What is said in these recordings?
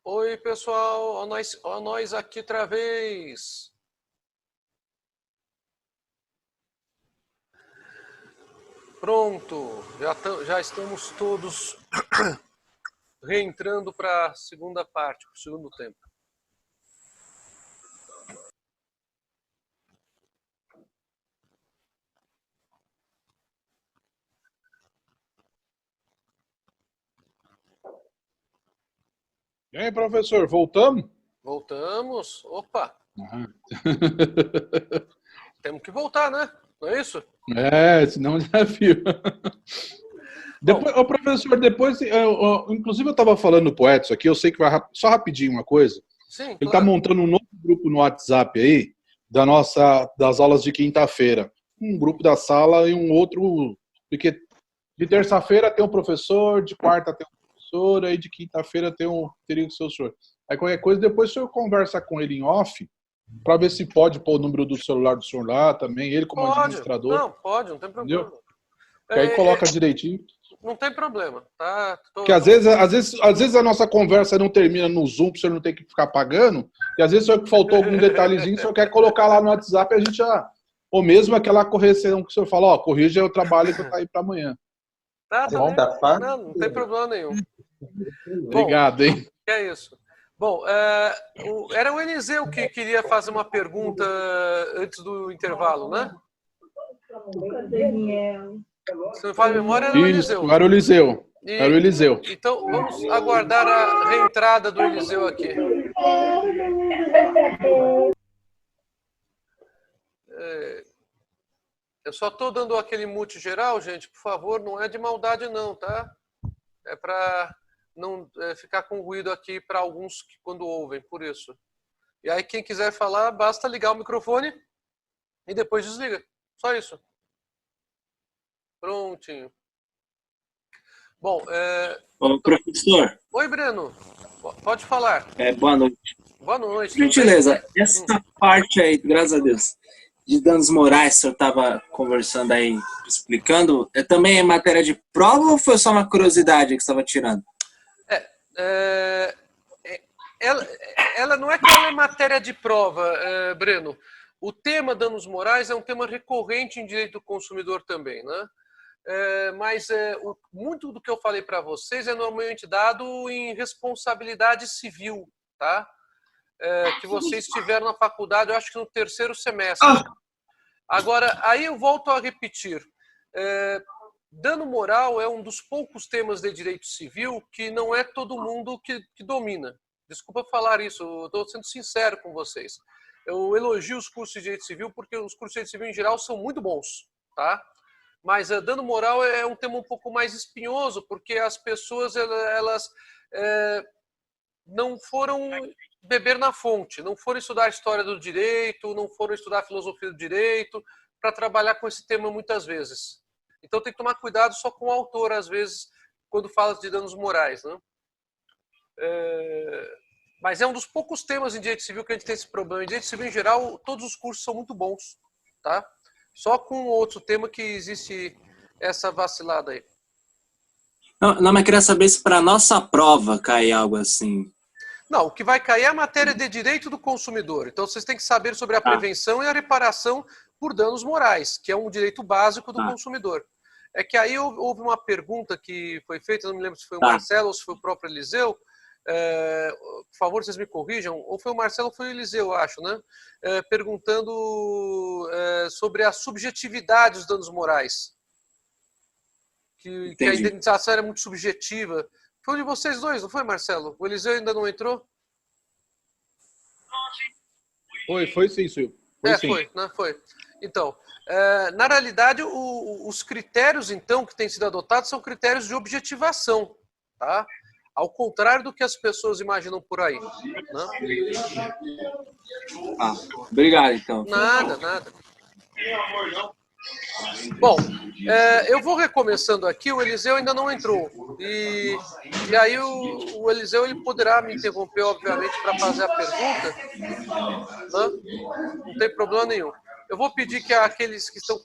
Oi, pessoal, ó nós aqui outra vez. Pronto, já estamos todos reentrando para a segunda parte, para o segundo tempo. E aí, professor, voltamos? Voltamos. Opa, Uhum. temos que voltar, né? Não é isso? Senão já viu. Depois, ô, professor, depois, inclusive eu estava falando pro Edson aqui, eu sei que vai só rapidinho uma coisa. Sim, Ele está claro. montando um novo grupo no WhatsApp aí, das aulas de quinta-feira. Um grupo da sala e um outro, porque de terça-feira tem um professor, de quarta tem um professor, aí de quinta-feira teria o seu senhor. Aí qualquer coisa, depois o senhor conversa com ele em off, para ver se pode pôr o número do celular do senhor lá também, ele como Pode. administrador, Não, pode, não tem problema. entendeu? Que aí coloca direitinho. Não tem problema, tá? Porque às vezes a nossa conversa não termina no Zoom, para o senhor não ter que ficar pagando, e às vezes o senhor faltou algum detalhezinho, o senhor quer colocar lá no WhatsApp e a gente já... Ou mesmo aquela correção que o senhor fala, ó, corrija o trabalho que tá aí para amanhã. Tá Bom? bem. Não tem problema nenhum. Obrigado, hein? É isso. Bom, era o Eliseu que queria fazer uma pergunta antes do intervalo, né? Se não me falha a memória, era o Eliseu. Isso, era o Eliseu. Era o Eliseu. Então, vamos aguardar a reentrada do Eliseu aqui. Eu só estou dando aquele mute geral, gente, por favor, não é de maldade não, tá? É para não ficar com ruído aqui para alguns que quando ouvem, por isso. E aí quem quiser falar, basta ligar o microfone e depois desliga. Só isso. Prontinho. Bom, Ô, professor. Oi, Breno. Pode falar. Boa noite. Boa noite. Por gentileza, essa parte aí, graças a Deus, de danos morais, o senhor estava conversando aí, explicando, também é matéria de prova ou foi só uma curiosidade que você estava tirando? Ela não é que ela é matéria de prova, Breno. O tema danos morais é um tema recorrente em direito do consumidor também, né? Mas muito do que eu falei para vocês é normalmente dado em responsabilidade civil, tá? Que vocês tiveram na faculdade, eu acho que no terceiro semestre. Agora, aí eu volto a repetir. Dano moral é um dos poucos temas de direito civil que não é todo mundo que domina. Desculpa falar isso, eu estou sendo sincero com vocês. Eu elogio os cursos de direito civil porque os cursos de direito civil em geral são muito bons, tá? Mas dano moral é um tema um pouco mais espinhoso, porque as pessoas elas não foram beber na fonte, não foram estudar a história do direito, não foram estudar a filosofia do direito, para trabalhar com esse tema muitas vezes. Então tem que tomar cuidado só com o autor, às vezes, quando fala de danos morais, né? Mas é um dos poucos temas em direito civil que a gente tem esse problema. Em direito civil, em geral, todos os cursos são muito bons, tá? Só com outro tema que existe essa vacilada aí. Não, mas queria saber se para nossa prova cai algo assim. Não, o que vai cair é a matéria de direito do consumidor. Então vocês têm que saber sobre a prevenção e a reparação por danos morais, que é um direito básico do consumidor. É que aí houve uma pergunta que foi feita, não me lembro se foi o Marcelo ou se foi o próprio Eliseu. Por favor, vocês me corrijam, ou foi o Marcelo ou foi o Eliseu, eu acho, né? Perguntando sobre a subjetividade dos danos morais. Que a indenização era muito subjetiva. Foi um de vocês dois, não foi, Marcelo? O Eliseu ainda não entrou? Foi sim, Silvio. Foi, né? Foi. Então, na realidade, os critérios, então, que têm sido adotados são critérios de objetivação, tá? Ao contrário do que as pessoas imaginam por aí. Né? Obrigado, então. Nada. Bom, eu vou recomeçando aqui, o Eliseu ainda não entrou. E aí o Eliseu ele poderá me interromper, obviamente, para fazer a pergunta. Não tem problema nenhum. Eu vou pedir que aqueles que estão...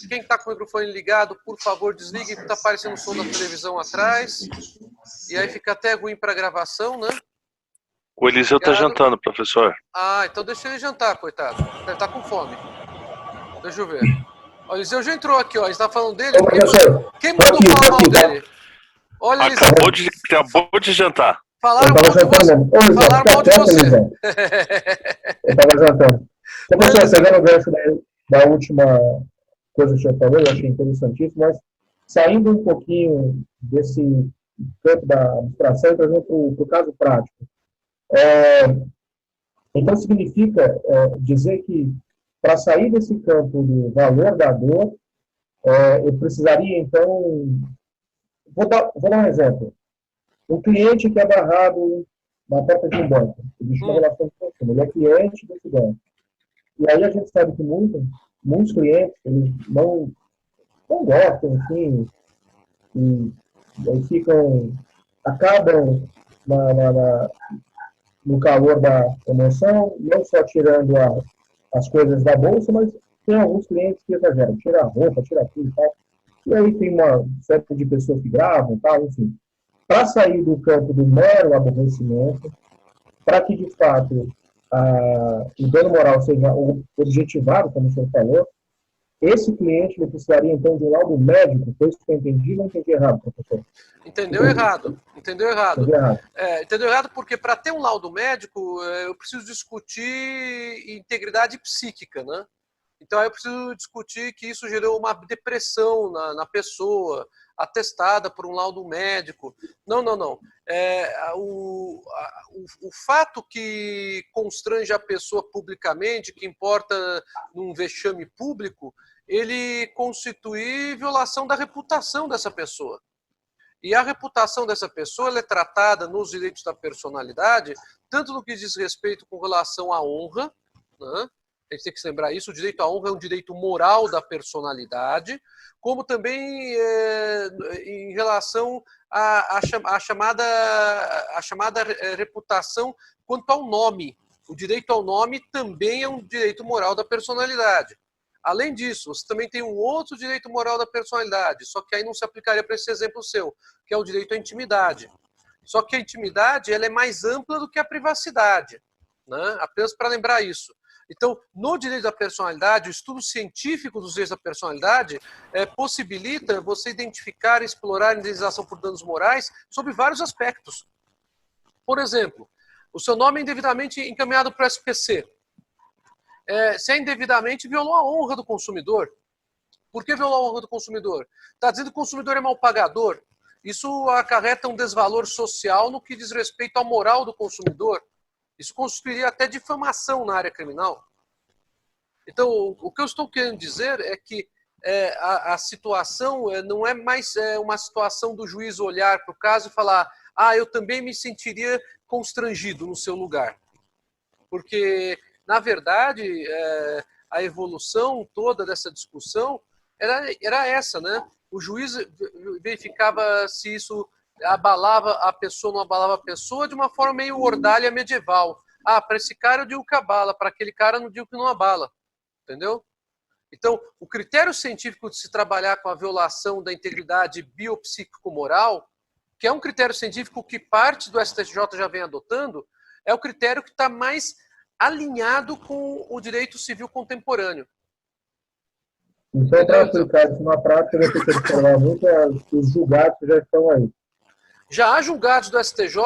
Quem está com o microfone ligado, por favor, desligue, porque está aparecendo o som da televisão atrás. E aí fica até ruim para a gravação, né? O Eliseu está Obrigado. jantando, professor. Ah, então deixa ele jantar, coitado. Ele tá com fome. Deixa eu ver. Ó, o Eliseu já entrou aqui, ó. A gente tá falando dele. Ô, professor, Quem mandou falar mal dele? Olha, Eliseu. Acabou de jantar. Falaram Eu tava mal de jantando você. mesmo. Ô, Eliseu, Falaram fica mal de quieto, você. Eliseu. Eu tava jantando. Ô, professor, pegando o gancho da última coisa que o senhor falou, eu achei interessantíssimo, mas saindo um pouquinho desse campo da abstração e trazendo para o caso prático. Então, significa dizer que, para sair desse campo do valor da dor, eu precisaria, então... Vou dar um exemplo. Um cliente que é barrado na porta de um banco, existe uma relação de consumo, ele é cliente desse banco. E aí a gente sabe que muitos clientes, eles não gostam, enfim, e aí acabam no calor da emoção, não só tirando as coisas da bolsa, mas tem alguns clientes que exageram, tira a roupa, tira tudo e tal. E aí tem uma série de pessoas que gravam e tal, enfim. Para sair do campo do mero aborrecimento, para que, de fato, o dano moral seja objetivado, como o senhor falou, esse cliente ele precisaria, então, de um laudo médico. Foi isso que eu entendi, não entendi errado, professor? Entendeu errado. Entendeu errado. Entendeu errado porque, para ter um laudo médico, eu preciso discutir integridade psíquica, né? Então, eu preciso discutir que isso gerou uma depressão na pessoa, atestada por um laudo médico. Não. O fato que constrange a pessoa publicamente, que importa num vexame público, ele constitui violação da reputação dessa pessoa. E a reputação dessa pessoa ela é tratada nos direitos da personalidade, tanto no que diz respeito com relação à honra, né? A gente tem que se lembrar isso, o direito à honra é um direito moral da personalidade, como também em relação à chamada reputação quanto ao nome. O direito ao nome também é um direito moral da personalidade. Além disso, você também tem um outro direito moral da personalidade, só que aí não se aplicaria para esse exemplo seu, que é o direito à intimidade. Só que a intimidade ela é mais ampla do que a privacidade, né? Apenas para lembrar isso. Então, no direito da personalidade, o estudo científico dos direitos da personalidade possibilita você identificar e explorar a indenização por danos morais sobre vários aspectos. Por exemplo, o seu nome é indevidamente encaminhado para o SPC. Se é indevidamente, violou a honra do consumidor. Por que violou a honra do consumidor? Está dizendo que o consumidor é mal pagador. Isso acarreta um desvalor social no que diz respeito à moral do consumidor. Isso constituiria até difamação na área criminal. Então, o que eu estou querendo dizer é que a situação não é mais uma situação do juiz olhar para o caso e falar eu também me sentiria constrangido no seu lugar. Porque, na verdade, a evolução toda dessa discussão era essa, né? O juiz verificava se isso abalava a pessoa, não abalava a pessoa, de uma forma meio ordalha medieval. Para esse cara eu digo que abala, para aquele cara eu não digo que não abala. Entendeu? Então, o critério científico de se trabalhar com a violação da integridade biopsíquico-moral, que é um critério científico que parte do STJ já vem adotando, é o critério que está mais alinhado com o direito civil contemporâneo. Então, para aplicar isso na prática, vai ter que observar muito os julgados que já estão aí. Já há julgados do STJ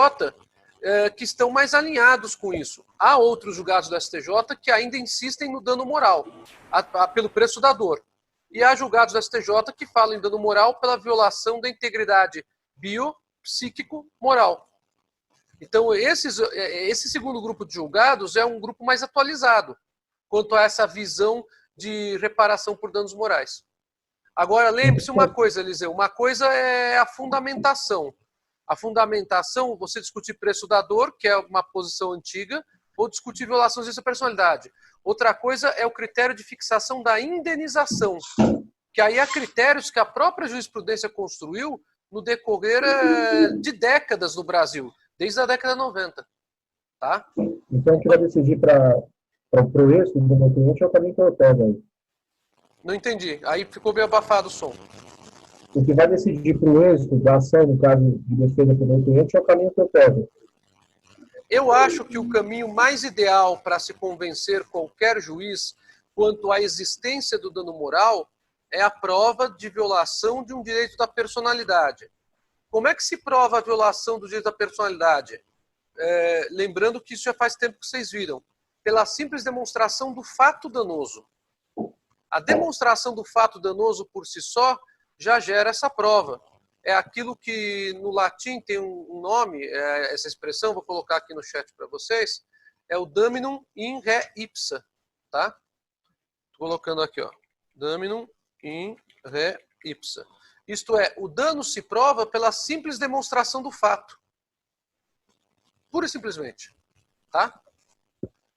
que estão mais alinhados com isso. Há outros julgados do STJ que ainda insistem no dano moral, pelo preço da dor. E há julgados do STJ que falam em dano moral pela violação da integridade biopsíquico-moral. Então, esse segundo grupo de julgados é um grupo mais atualizado quanto a essa visão de reparação por danos morais. Agora, lembre-se uma coisa, Eliseu, uma coisa é a fundamentação. A fundamentação, você discutir preço da dor, que é uma posição antiga, ou discutir violações dessa personalidade. Outra coisa é o critério de fixação da indenização, que aí há critérios que a própria jurisprudência construiu no decorrer de décadas no Brasil, desde a década de 90. Tá? Então, o que vai decidir para o êxito do meu cliente é o caminho que eu pego aí. Não entendi. Aí ficou bem abafado o som. O que vai decidir para o êxito da ação, no caso de defesa do meu cliente, é o caminho que eu pego. Eu acho que o caminho mais ideal para se convencer qualquer juiz quanto à existência do dano moral é a prova de violação de um direito da personalidade. Como é que se prova a violação do direito da personalidade? Lembrando que isso já faz tempo que vocês viram. Pela simples demonstração do fato danoso. A demonstração do fato danoso por si só já gera essa prova. É aquilo que no latim tem um nome, essa expressão, vou colocar aqui no chat para vocês, é o daminum in re ipsa. Tá? Tô colocando aqui, ó. Daminum in re ipsa. Isto é, o dano se prova pela simples demonstração do fato. Pura e simplesmente. Tá?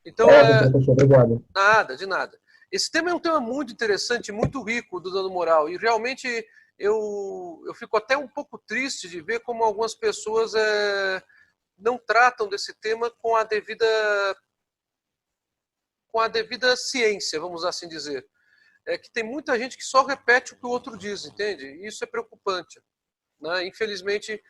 Então, professor, obrigado. Nada, de nada. Esse tema é um tema muito interessante, muito rico do dano moral. E realmente eu fico até um pouco triste de ver como algumas pessoas não tratam desse tema com a devida ciência, vamos assim dizer. É que tem muita gente que só repete o que o outro diz, entende? E isso é preocupante. Né? Infelizmente,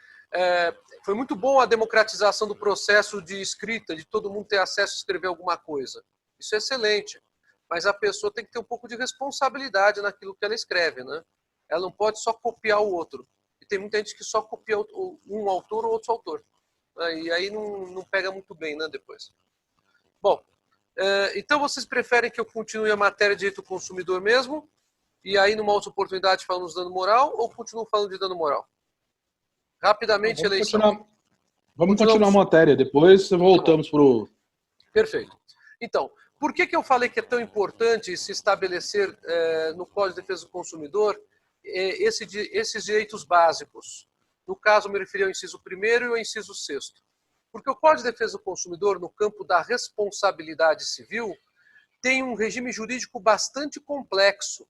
foi muito bom a democratização do processo de escrita, de todo mundo ter acesso a escrever alguma coisa. Isso é excelente. Mas a pessoa tem que ter um pouco de responsabilidade naquilo que ela escreve, né? Ela não pode só copiar o outro. E tem muita gente que só copia um autor ou outro autor. E aí não pega muito bem, né, depois. Bom, então vocês preferem que eu continue a matéria de direito do consumidor mesmo? E aí, numa outra oportunidade, falamos de dano moral? Ou continuo falando de dano moral? Rapidamente, eleição. Vamos continuar a matéria, depois voltamos para o... Perfeito. Então, por que eu falei que é tão importante se estabelecer no Código de Defesa do Consumidor esses direitos básicos? No caso, me referi ao inciso 1º e ao inciso 6º. Porque o Código de Defesa do Consumidor, no campo da responsabilidade civil, tem um regime jurídico bastante complexo.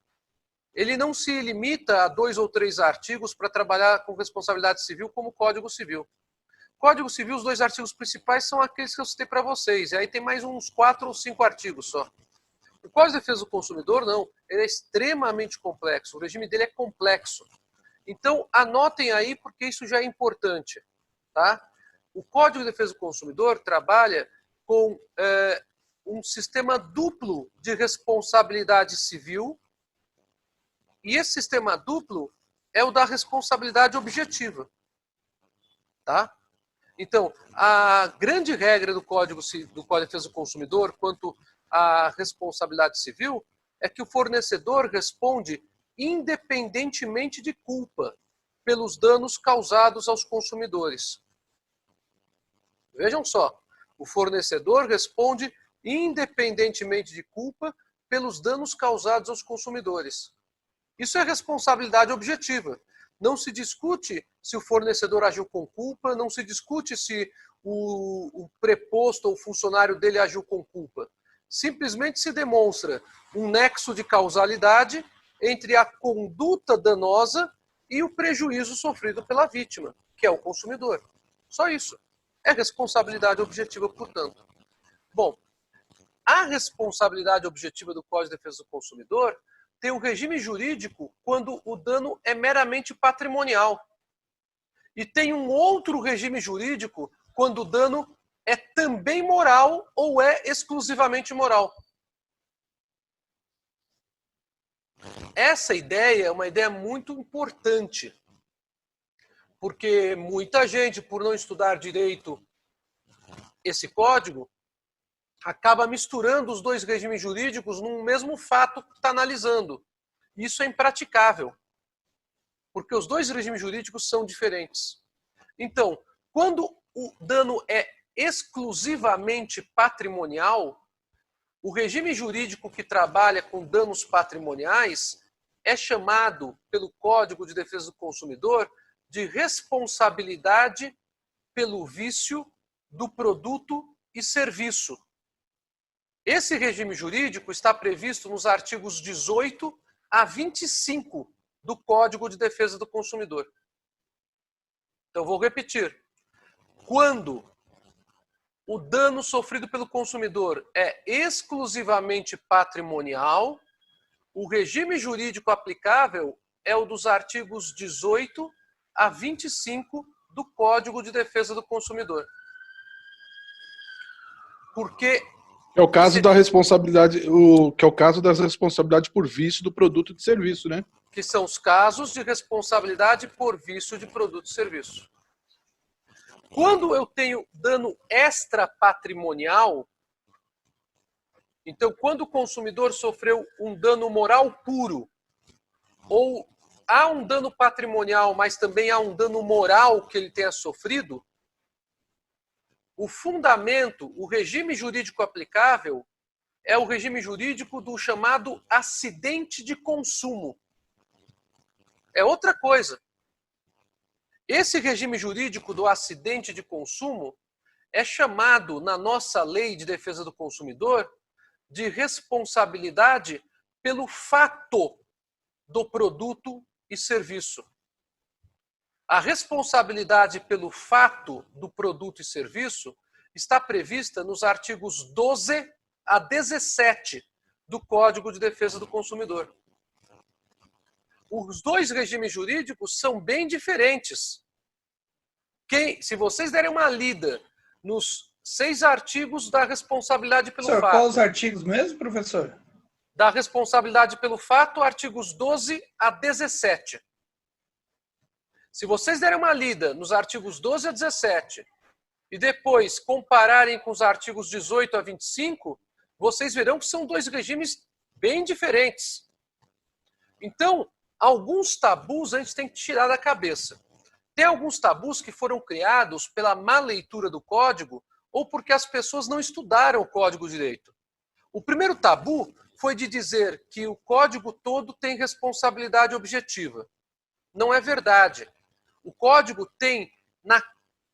Ele não se limita a 2 ou 3 artigos para trabalhar com responsabilidade civil como o Código Civil. Código Civil, os 2 artigos principais são aqueles que eu citei para vocês. E aí tem mais uns 4 ou 5 artigos só. O Código de Defesa do Consumidor, não. Ele é extremamente complexo. O regime dele é complexo. Então, anotem aí, porque isso já é importante. Tá? O Código de Defesa do Consumidor trabalha com um sistema duplo de responsabilidade civil. E esse sistema duplo é o da responsabilidade objetiva. Tá? Então, a grande regra do Código de Defesa do Consumidor quanto à responsabilidade civil é que o fornecedor responde independentemente de culpa pelos danos causados aos consumidores. Vejam só, o fornecedor responde independentemente de culpa pelos danos causados aos consumidores. Isso é responsabilidade objetiva. Não se discute se o fornecedor agiu com culpa, não se discute se o preposto ou o funcionário dele agiu com culpa. Simplesmente se demonstra um nexo de causalidade entre a conduta danosa e o prejuízo sofrido pela vítima, que é o consumidor. Só isso. É responsabilidade objetiva, portanto. Bom, a responsabilidade objetiva do Código de Defesa do Consumidor tem um regime jurídico quando o dano é meramente patrimonial. E tem um outro regime jurídico quando o dano é também moral ou é exclusivamente moral. Essa ideia é uma ideia muito importante, porque muita gente, por não estudar direito esse código, acaba misturando os 2 regimes jurídicos num mesmo fato que está analisando. Isso é impraticável, porque os 2 regimes jurídicos são diferentes. Então, quando o dano é exclusivamente patrimonial, o regime jurídico que trabalha com danos patrimoniais é chamado pelo Código de Defesa do Consumidor de responsabilidade pelo vício do produto e serviço. Esse regime jurídico está previsto nos artigos 18 a 25 do Código de Defesa do Consumidor. Então, vou repetir. Quando o dano sofrido pelo consumidor é exclusivamente patrimonial, o regime jurídico aplicável é o dos artigos 18 a 25 do Código de Defesa do Consumidor. Porque É o caso da responsabilidade, que é o caso das responsabilidades por vício do produto e de serviço, né? que são os casos de responsabilidade por vício de produto e serviço. Quando eu tenho dano extrapatrimonial, então quando o consumidor sofreu um dano moral puro, ou há um dano patrimonial, mas também há um dano moral que ele tenha sofrido, o fundamento, o regime jurídico aplicável é o regime jurídico do chamado acidente de consumo. É outra coisa. Esse regime jurídico do acidente de consumo é chamado, na nossa lei de defesa do consumidor, de responsabilidade pelo fato do produto e serviço. A responsabilidade pelo fato do produto e serviço está prevista nos artigos 12 a 17 do Código de Defesa do Consumidor. Os dois regimes jurídicos são bem diferentes. Se vocês derem uma lida nos 6 artigos da responsabilidade pelo fato. Quais os artigos mesmo, professor? Da responsabilidade pelo fato, artigos 12 a 17. Se vocês derem uma lida nos artigos 12 a 17 e depois compararem com os artigos 18 a 25, vocês verão que são dois regimes bem diferentes. Então, alguns tabus a gente tem que tirar da cabeça. Tem alguns tabus que foram criados pela má leitura do código ou porque as pessoas não estudaram o Código de Direito. O primeiro tabu foi de dizer que o código todo tem responsabilidade objetiva. Não é verdade. O código tem, na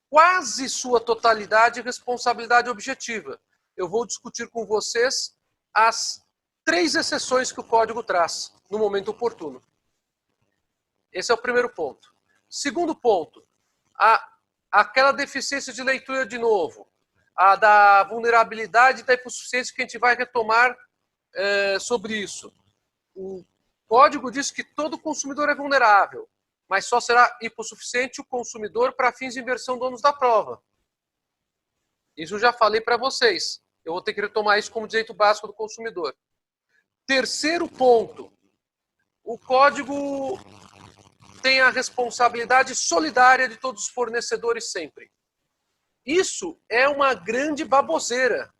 quase sua totalidade, responsabilidade objetiva. Eu vou discutir com vocês as 3 exceções que o código traz, no momento oportuno. Esse é o primeiro ponto. Segundo ponto, aquela deficiência de leitura de novo, a da vulnerabilidade e da hipossuficiência que a gente vai retomar sobre isso. O código diz que todo consumidor é vulnerável, mas só será hipossuficiente o consumidor para fins de inversão do ônus da prova. Isso eu já falei para vocês. Eu vou ter que retomar isso como direito básico do consumidor. Terceiro ponto, o código tem a responsabilidade solidária de todos os fornecedores sempre. Isso é uma grande baboseira.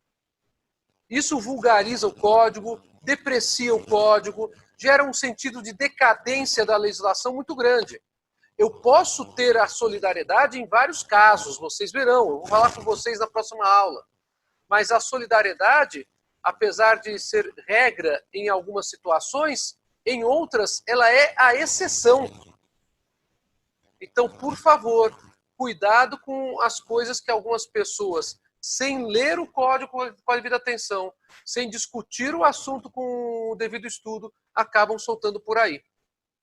Isso vulgariza o código, deprecia o código, gera um sentido de decadência da legislação muito grande. Eu posso ter a solidariedade em vários casos, vocês verão, eu vou falar com vocês na próxima aula. Mas a solidariedade, apesar de ser regra em algumas situações, em outras ela é a exceção. Então, por favor, cuidado com as coisas que algumas pessoas, sem ler o código com a devida atenção, sem discutir o assunto com o devido estudo, acabam soltando por aí.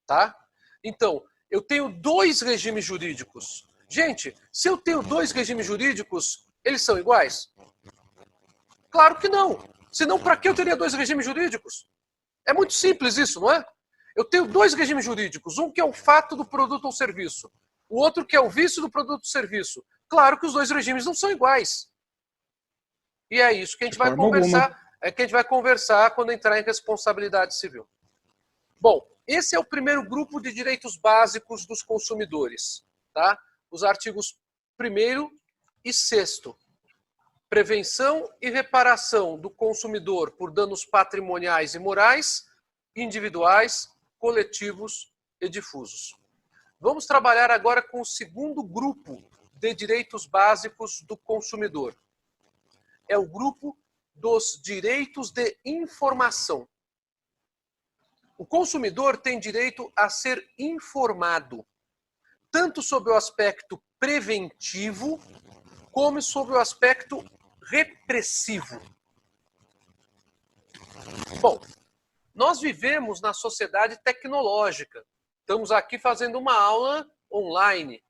Tá? Então, eu tenho 2 regimes jurídicos. Gente, se eu tenho 2 regimes jurídicos, eles são iguais? Claro que não. Senão, para que eu teria 2 regimes jurídicos? É muito simples isso, não é? Eu tenho 2 regimes jurídicos. Um que é o fato do produto ou serviço. O outro que é o vício do produto ou serviço. Claro que os 2 regimes não são iguais. E é isso que a gente vai conversar. É que a gente vai conversar quando entrar em responsabilidade civil. Bom, esse é o primeiro grupo de direitos básicos dos consumidores. Tá? Os artigos 1º e 6º. Prevenção e reparação do consumidor por danos patrimoniais e morais, individuais, coletivos e difusos. Vamos trabalhar agora com o segundo grupo de direitos básicos do consumidor. É o grupo dos direitos de informação. O consumidor tem direito a ser informado, tanto sobre o aspecto preventivo, como sobre o aspecto repressivo. Bom, nós vivemos na sociedade tecnológica. Estamos aqui fazendo uma aula online.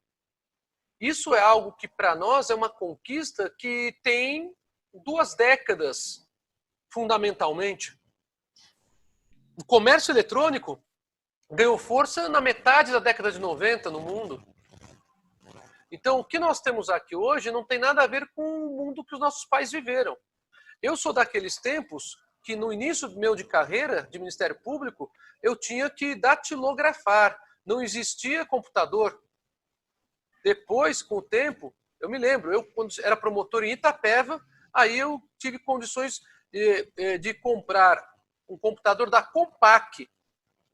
Isso é algo que para nós é uma conquista que tem 2 décadas, fundamentalmente. O comércio eletrônico ganhou força na metade da década de 90 no mundo. Então, o que nós temos aqui hoje não tem nada a ver com o mundo que os nossos pais viveram. Eu sou daqueles tempos que no início meu de carreira de Ministério Público, eu tinha que datilografar. Não existia computador. Depois, com o tempo, eu me lembro, eu quando era promotor em Itapeva, aí eu tive condições de comprar um computador da Compaq,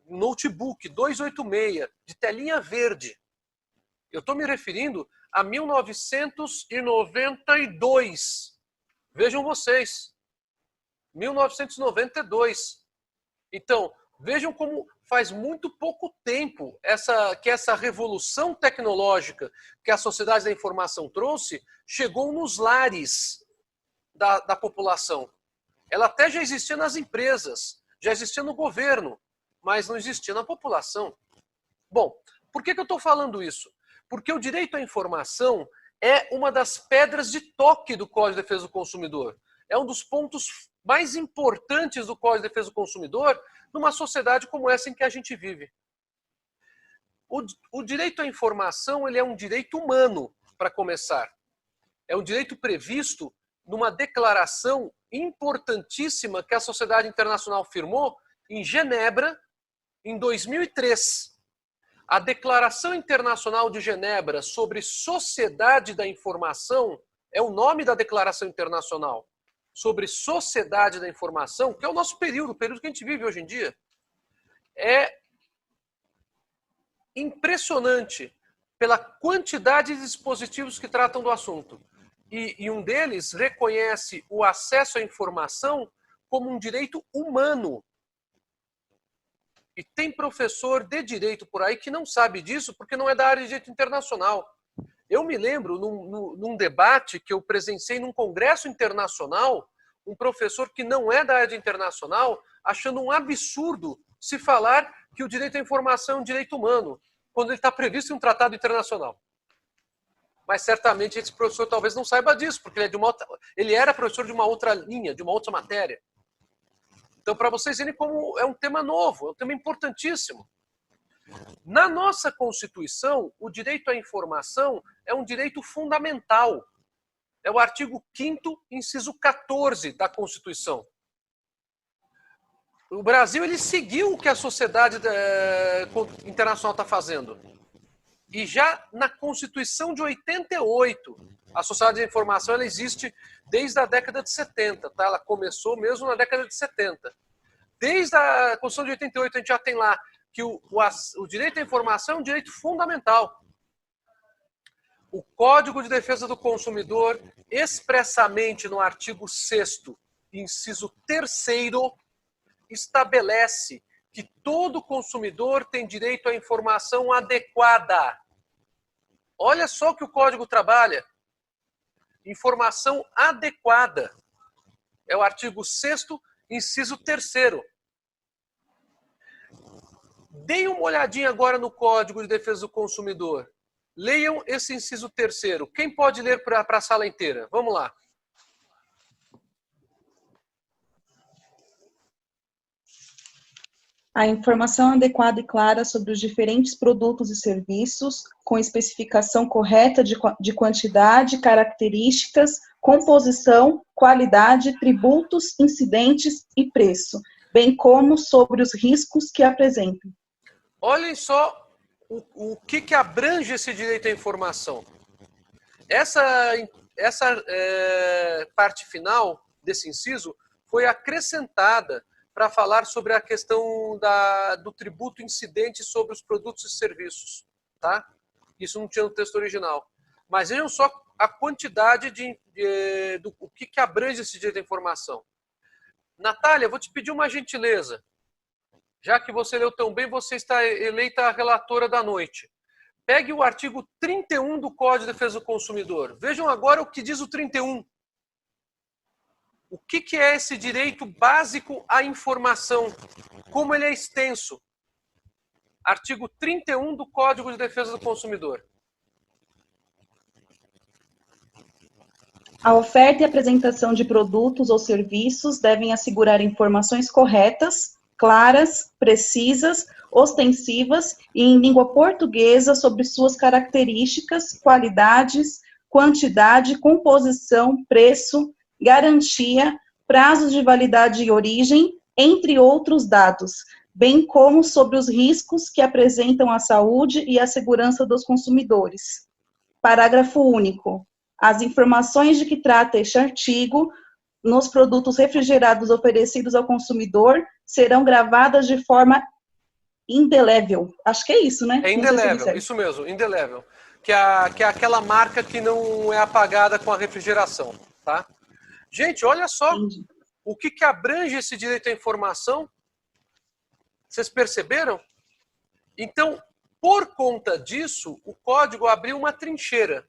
um notebook 286, de telinha verde. Eu estou me referindo a 1992. Vejam vocês. 1992. Então, vejam como faz muito pouco tempo que essa revolução tecnológica que a sociedade da informação trouxe chegou nos lares da população. Ela até já existia nas empresas, já existia no governo, mas não existia na população. Bom, por que eu estou falando isso? Porque o direito à informação é uma das pedras de toque do Código de Defesa do Consumidor. É um dos pontos mais importantes do Código de Defesa do Consumidor numa sociedade como essa em que a gente vive. O direito à informação ele é um direito humano, para começar. É um direito previsto numa declaração importantíssima que a Sociedade Internacional firmou em Genebra, em 2003. A Declaração Internacional de Genebra sobre Sociedade da Informação é o nome da Declaração Internacional sobre Sociedade da Informação, que é o nosso período, o período que a gente vive hoje em dia. É impressionante pela quantidade de dispositivos que tratam do assunto. E um deles reconhece o acesso à informação como um direito humano. E tem professor de direito por aí que não sabe disso porque não é da área de direito internacional. Eu me lembro, num debate que eu presenciei num congresso internacional, um professor que não é da área de internacional, achando um absurdo se falar que o direito à informação é um direito humano, quando ele está previsto em um tratado internacional. Mas certamente esse professor talvez não saiba disso, porque ele era professor de uma outra linha, de uma outra matéria. Então, para vocês verem como é um tema novo, é um tema importantíssimo. Na nossa Constituição, o direito à informação é um direito fundamental. É o artigo 5º, inciso 14 da Constituição. O Brasil ele seguiu o que a sociedade internacional está fazendo. E já na Constituição de 88, a Sociedade da Informação ela existe desde a década de 70. Tá? Ela começou mesmo na década de 70. Desde a Constituição de 88, a gente já tem lá que o direito à informação é um direito fundamental. O Código de Defesa do Consumidor, expressamente no artigo 6º, inciso 3º, estabelece que todo consumidor tem direito à informação adequada. Olha só que o Código trabalha. Informação adequada. É o artigo 6º, inciso 3º. Deem uma olhadinha agora no Código de Defesa do Consumidor. Leiam esse inciso 3º. Quem pode ler para a sala inteira? Vamos lá. A informação adequada e clara sobre os diferentes produtos e serviços, com especificação correta de quantidade, características, composição, qualidade, tributos, incidentes e preço, bem como sobre os riscos que apresentam. Olhem só o que abrange esse direito à informação. Essa parte final desse inciso foi acrescentada para falar sobre a questão do tributo incidente sobre os produtos e serviços. Tá? Isso não tinha no texto original. Mas vejam só a quantidade do que abrange esse direito à informação. Natália, vou te pedir uma gentileza. Já que você leu tão bem, você está eleita a relatora da noite. Pegue o artigo 31 do Código de Defesa do Consumidor. Vejam agora o que diz o 31. O que é esse direito básico à informação? Como ele é extenso? Artigo 31 do Código de Defesa do Consumidor. A oferta e apresentação de produtos ou serviços devem assegurar informações corretas, claras, precisas, ostensivas e em língua portuguesa sobre suas características, qualidades, quantidade, composição, preço, garantia, prazos de validade e origem, entre outros dados, bem como sobre os riscos que apresentam à saúde e à segurança dos consumidores. Parágrafo único. As informações de que trata este artigo nos produtos refrigerados oferecidos ao consumidor serão gravadas de forma indelével. Acho que é isso, né? É indelével, isso mesmo, indelével. Que é aquela marca que não é apagada com a refrigeração, tá? Gente, olha só o que abrange esse direito à informação. Vocês perceberam? Então, por conta disso, o código abriu uma trincheira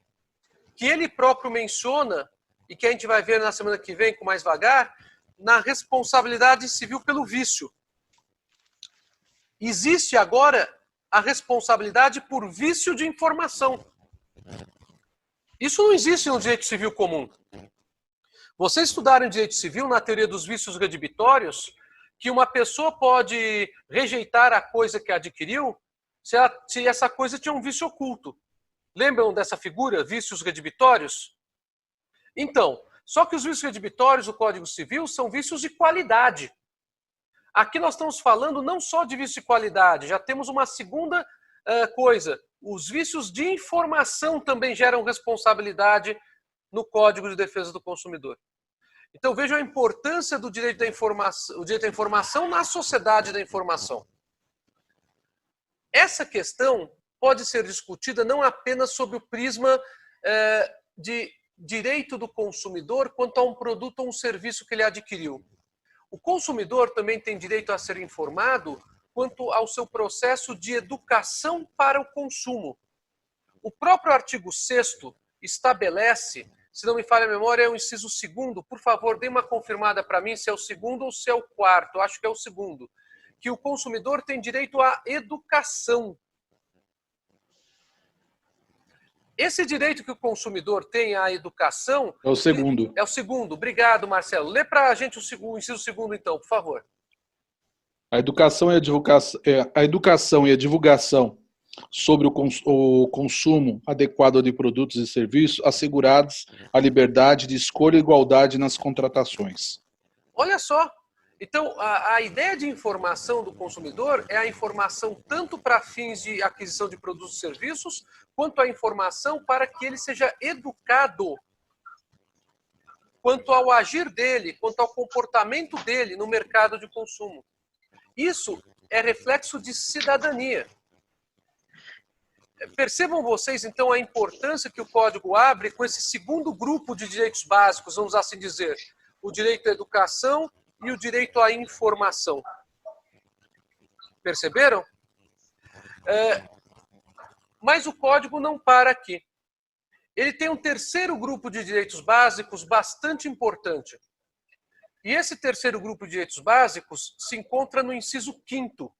que ele próprio menciona e que a gente vai ver na semana que vem com mais vagar, na responsabilidade civil pelo vício. Existe agora a responsabilidade por vício de informação. Isso não existe no direito civil comum. Vocês estudaram direito civil na teoria dos vícios redibitórios, que uma pessoa pode rejeitar a coisa que adquiriu se essa coisa tinha um vício oculto. Lembram dessa figura, vícios redibitórios? Então, só que os vícios redibitórios do Código Civil são vícios de qualidade. Aqui nós estamos falando não só de vício de qualidade, já temos uma segunda coisa. Os vícios de informação também geram responsabilidade no Código de Defesa do Consumidor. Então vejam a importância do direito da informação, o direito à informação na sociedade da informação. Essa questão pode ser discutida não apenas sob o prisma de direito do consumidor quanto a um produto ou um serviço que ele adquiriu. O consumidor também tem direito a ser informado quanto ao seu processo de educação para o consumo. O próprio artigo 6º estabelece, se não me falha a memória, é o inciso 2º, por favor, dê uma confirmada para mim se é o 2º ou se é o 4º, acho que é o 2º, que o consumidor tem direito à educação. Esse direito que o consumidor tem à educação... É o 2º. É o 2º. Obrigado, Marcelo. Lê para a gente o inciso 2º, então, por favor. A educação e a divulgação sobre o consumo adequado de produtos e serviços assegurados a liberdade de escolha e igualdade nas contratações. Olha só. Então, a ideia de informação do consumidor é a informação tanto para fins de aquisição de produtos e serviços, quanto a informação para que ele seja educado quanto ao agir dele, quanto ao comportamento dele no mercado de consumo. Isso é reflexo de cidadania. Percebam vocês, então, a importância que o Código abre com esse segundo grupo de direitos básicos, vamos assim dizer, o direito à educação e o direito à informação. Perceberam? Mas o Código não para aqui. Ele tem um terceiro grupo de direitos básicos bastante importante. E esse terceiro grupo de direitos básicos se encontra no inciso 5º.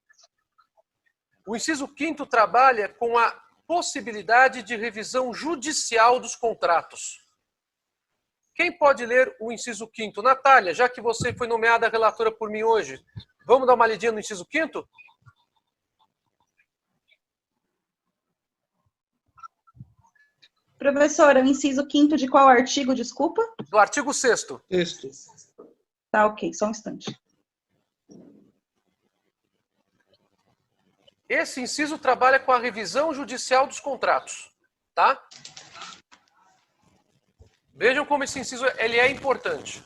O inciso 5º trabalha com a possibilidade de revisão judicial dos contratos. Quem pode ler o inciso 5º? Natália, já que você foi nomeada relatora por mim hoje, vamos dar uma lidinha no inciso 5º? Professora, o inciso 5º de qual artigo, desculpa? Do artigo 6º. Texto. Tá, ok, só um instante. Esse inciso trabalha com a revisão judicial dos contratos, tá? Vejam como esse inciso ele é importante.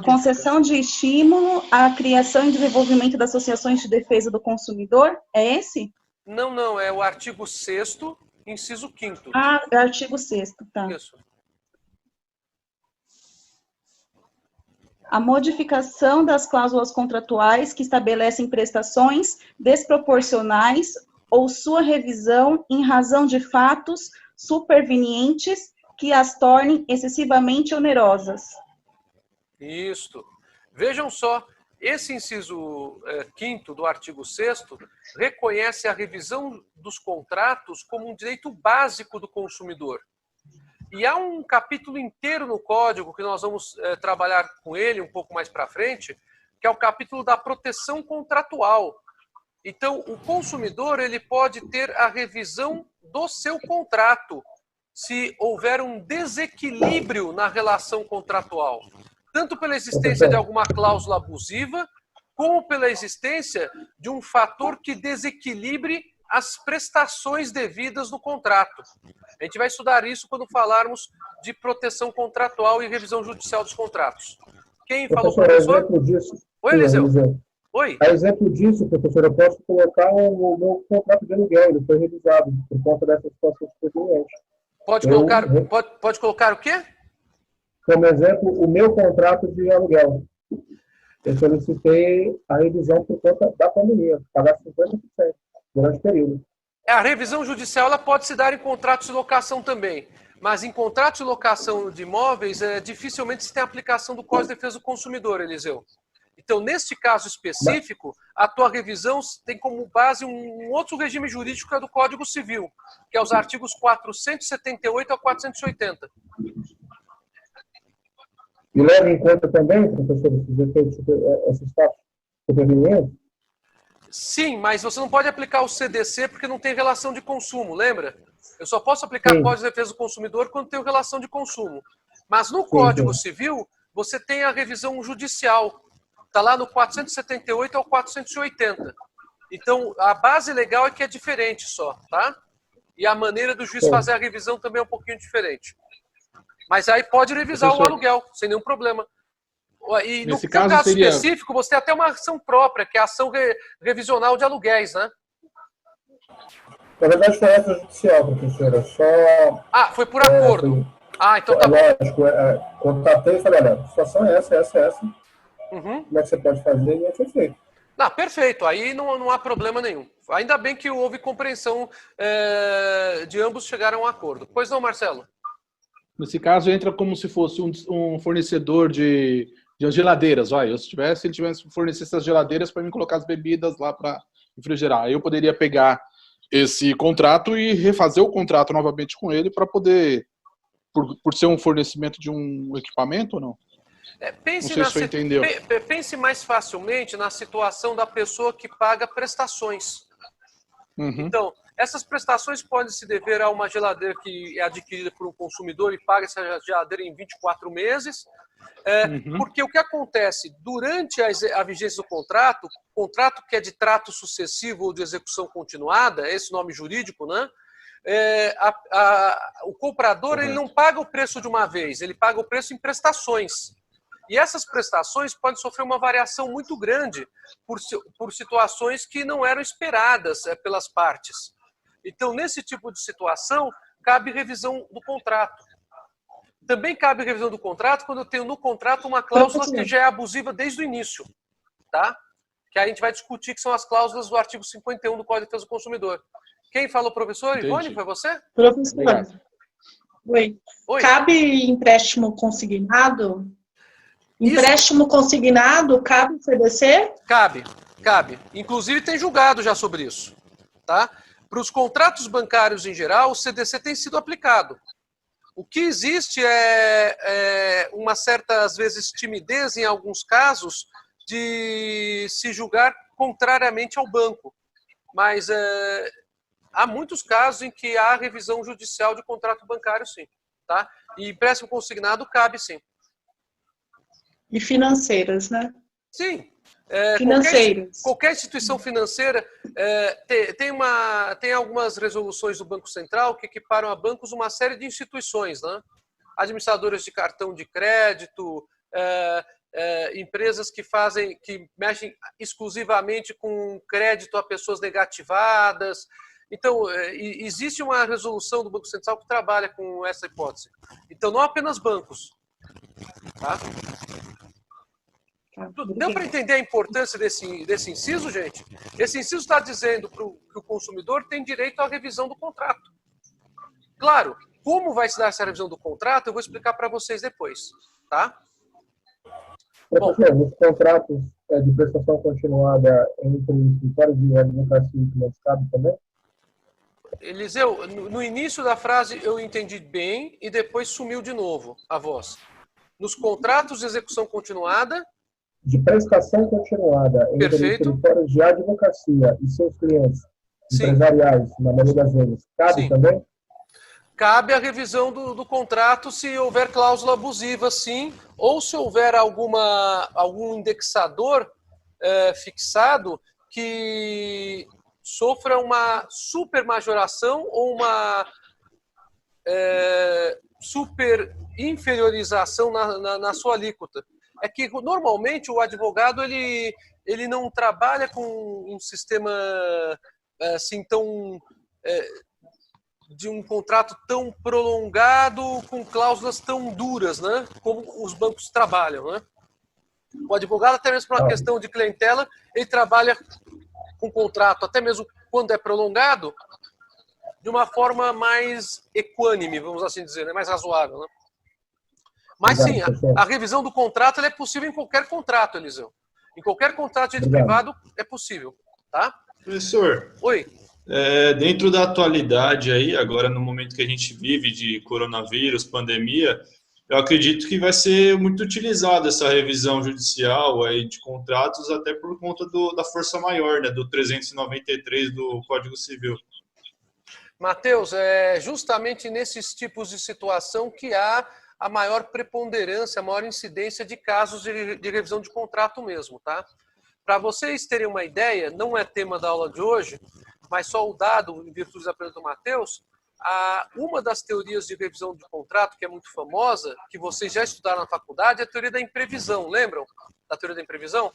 Concessão de estímulo à criação e desenvolvimento das associações de defesa do consumidor, é esse? Não, não, é o artigo 6º, inciso 5º. Ah, é o artigo 6º, tá. Isso. A modificação das cláusulas contratuais que estabelecem prestações desproporcionais ou sua revisão em razão de fatos supervenientes que as tornem excessivamente onerosas. Isso. Vejam só, esse inciso 5º do artigo 6º reconhece a revisão dos contratos como um direito básico do consumidor. E há um capítulo inteiro no Código que nós vamos trabalhar com ele um pouco mais para frente, que é o capítulo da proteção contratual. Então, o consumidor ele pode ter a revisão do seu contrato, se houver um desequilíbrio na relação contratual, tanto pela existência de alguma cláusula abusiva, como pela existência de um fator que desequilibre as prestações devidas no contrato. A gente vai estudar isso quando falarmos de proteção contratual e revisão judicial dos contratos. Quem falou, professor? Exemplo disso, Oi, Eliseu. Oi. A exemplo disso, professor, eu posso colocar o meu contrato de aluguel, ele foi revisado por conta dessa situação superveniente. Pode colocar o quê? Como exemplo, o meu contrato de aluguel. Eu solicitei a revisão por conta da pandemia, pagar 50% durante o período. A revisão judicial ela pode se dar em contratos de locação também, mas em contratos de locação de imóveis, dificilmente se tem aplicação do Código de Defesa do Consumidor, Eliseu. Então, neste caso específico, a tua revisão tem como base um outro regime jurídico que é do Código Civil, que é os artigos 478 a 480. E leva em conta também, professor, esses efeitos, esses fatos supervenientes? Sim, mas você não pode aplicar o CDC porque não tem relação de consumo, lembra? Eu só posso aplicar o Código de Defesa do Consumidor quando tem relação de consumo. Mas no Código Civil, você tem a revisão judicial. Está lá no 478 ao 480. Então, a base legal é que é diferente só, tá? E a maneira do juiz fazer a revisão também é um pouquinho diferente. Mas aí pode revisar o aluguel, sem nenhum problema. E no caso específico, você tem até uma ação própria, que é a ação revisional de aluguéis, né? Na verdade, foi essa judicial, professora. Só... foi por acordo. Então tá bom. Lógico, contatei e falei, olha, a situação é essa. Uhum. Como é que você pode fazer? E foi feito. Não, perfeito. Aí não há problema nenhum. Ainda bem que houve compreensão de ambos chegaram a um acordo. Pois não, Marcelo? Nesse caso, entra como se fosse um fornecedor de geladeiras. Se ele tivesse fornecesse as geladeiras para mim colocar as bebidas lá para refrigerar. Aí eu poderia pegar esse contrato e refazer o contrato novamente com ele para poder, por ser um fornecimento de um equipamento ou não? Pense mais facilmente na situação da pessoa que paga prestações. Uhum. Então, essas prestações podem se dever a uma geladeira que é adquirida por um consumidor e paga essa geladeira em 24 meses. Porque o que acontece durante a vigência do contrato que é de trato sucessivo ou de execução continuada, esse nome jurídico, né? O comprador ele não paga o preço de uma vez, ele paga o preço em prestações. E essas prestações podem sofrer uma variação muito grande por situações que não eram esperadas pelas partes. Então, nesse tipo de situação, cabe revisão do contrato. Também cabe revisão do contrato quando eu tenho no contrato uma cláusula que já é abusiva desde o início. Tá? Que a gente vai discutir, que são as cláusulas do artigo 51 do Código de Defesa do Consumidor. Quem falou, professor? Entendi. Ivone, foi você? Professor. Oi. Cabe empréstimo consignado? Empréstimo consignado, cabe CDC? Cabe. Inclusive tem julgado já sobre isso. Tá? Para os contratos bancários em geral, o CDC tem sido aplicado. O que existe é uma certa, às vezes, timidez em alguns casos de se julgar contrariamente ao banco. Mas há muitos casos em que há revisão judicial de contrato bancário, sim. Tá? E empréstimo consignado cabe, sim. E financeiras, né? Sim. Financeiras. Qualquer instituição financeira tem algumas resoluções do Banco Central que equiparam a bancos uma série de instituições, né? Administradoras de cartão de crédito, empresas que mexem exclusivamente com crédito a pessoas negativadas. Então, existe uma resolução do Banco Central que trabalha com essa hipótese. Então, não apenas bancos. Tá? Deu para entender a importância desse inciso, gente? Esse inciso está dizendo que o consumidor tem direito à revisão do contrato. Claro, como vai se dar essa revisão do contrato, eu vou explicar para vocês depois. Tá? Professor, os contratos de prestação continuada entre escritórios de advocacia e clientes cabe também? Eliseu, no início da frase eu entendi bem e depois sumiu de novo a voz. Nos contratos de execução continuada... De prestação continuada entre escritórios de advocacia e seus clientes, empresariais, na maioria das vezes, cabe Sim. também? Cabe a revisão do contrato se houver cláusula abusiva, sim, ou se houver algum indexador fixado que sofra uma supermajoração ou uma super inferiorização na sua alíquota. É que, normalmente, o advogado ele não trabalha com um sistema assim tão... de um contrato tão prolongado, com cláusulas tão duras, né? Como os bancos trabalham, né? O advogado, até mesmo por uma questão de clientela, ele trabalha com contrato, até mesmo quando é prolongado, de uma forma mais equânime, vamos assim dizer, né? Mais razoável, né? Mas sim, a revisão do contrato ela é possível em qualquer contrato, Eliseu. Em qualquer contrato de direito privado é possível, tá? Professor, Oi. Dentro da atualidade aí, agora no momento que a gente vive de coronavírus, pandemia, eu acredito que vai ser muito utilizada essa revisão judicial aí de contratos, até por conta da força maior, né, do 393 do Código Civil. Matheus, é justamente nesses tipos de situação que há a maior preponderância, a maior incidência de casos de revisão de contrato mesmo, tá? Para vocês terem uma ideia, não é tema da aula de hoje, mas só o dado, em virtude da pergunta do Matheus, uma das teorias de revisão de contrato, que é muito famosa, que vocês já estudaram na faculdade, é a teoria da imprevisão. Lembram da teoria da imprevisão?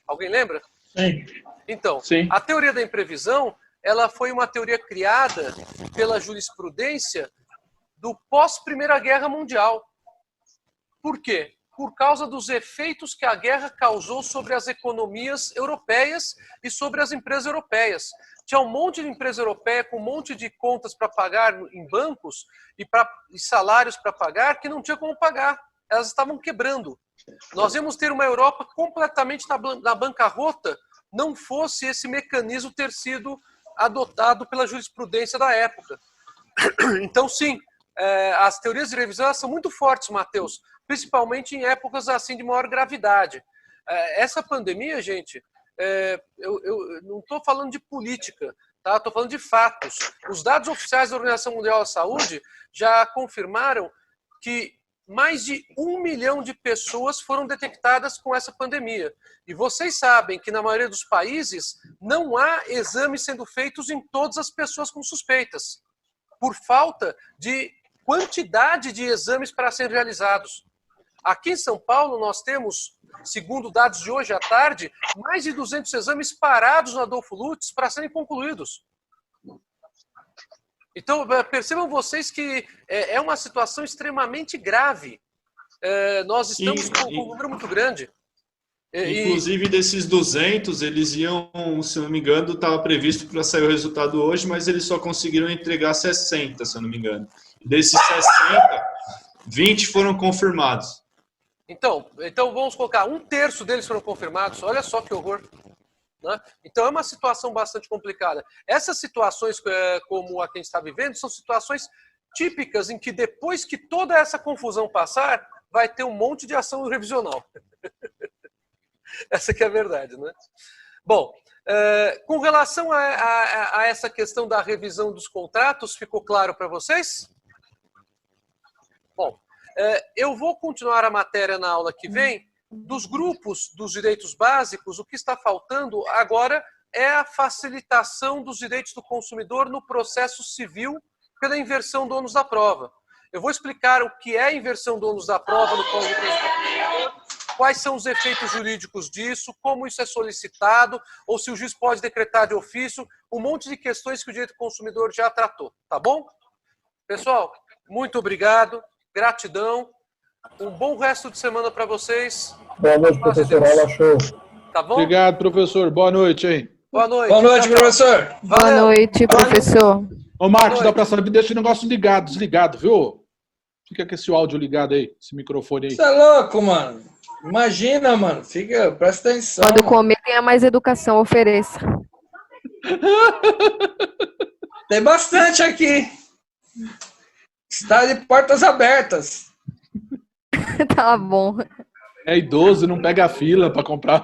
Alguém lembra? Sim. Então, Sim. a teoria da imprevisão, ela foi uma teoria criada pela jurisprudência do pós-Primeira Guerra Mundial. Por quê? Por causa dos efeitos que a guerra causou sobre as economias europeias e sobre as empresas europeias. Tinha um monte de empresa europeia com um monte de contas para pagar em bancos e salários para pagar que não tinha como pagar. Elas estavam quebrando. Nós íamos ter uma Europa completamente na bancarrota, não fosse esse mecanismo ter sido adotado pela jurisprudência da época. Então, sim, as teorias de revisão são muito fortes, Matheus, principalmente em épocas assim de maior gravidade. Essa pandemia, gente, eu não estou falando de política, tá? Estou falando de fatos. Os dados oficiais da Organização Mundial da Saúde já confirmaram que mais de 1 milhão de pessoas foram detectadas com essa pandemia. E vocês sabem que na maioria dos países não há exames sendo feitos em todas as pessoas com suspeitas, por falta de quantidade de exames para serem realizados. Aqui em São Paulo nós temos, segundo dados de hoje à tarde, mais de 200 exames parados no Adolfo Lutz para serem concluídos. Então, percebam vocês que é uma situação extremamente grave. Nós estamos com um número muito grande. Inclusive, desses 200, eles iam, se não me engano, estava previsto para sair o resultado hoje, mas eles só conseguiram entregar 60, se eu não me engano. Desses 60, 20 foram confirmados. Então vamos colocar, 1/3 deles foram confirmados. Olha só que horror. Né? Então é uma situação bastante complicada. Essas situações como a que a gente está vivendo são situações típicas em que depois que toda essa confusão passar, vai ter um monte de ação revisional. Essa que é a verdade, né? Bom, com relação a essa questão da revisão dos contratos, ficou claro para vocês? Bom, eu vou continuar a matéria na aula que vem. Dos grupos dos direitos básicos, o que está faltando agora é a facilitação dos direitos do consumidor no processo civil pela inversão do ônus da prova. Eu vou explicar o que é a inversão do ônus da prova no Código de Processo Consumidor, quais são os efeitos jurídicos disso, como isso é solicitado, ou se o juiz pode decretar de ofício, um monte de questões que o direito do consumidor já tratou, tá bom? Pessoal, muito obrigado, gratidão, um bom resto de semana para vocês. Boa noite, professor. Aula show. Tá bom? Obrigado, professor. Boa noite, hein? Boa noite. Boa noite, Tchau, tchau. professor. Boa noite, professor. Ô, Marcos, dá pra saber, deixa o negócio ligado, desligado, viu? Fica com esse áudio ligado aí, esse microfone aí. Você é louco, mano. Imagina, mano. Presta atenção. Quando comer, tenha mais educação, ofereça. Tem bastante aqui. Está de portas abertas. Tá bom. É idoso, não pega a fila pra comprar.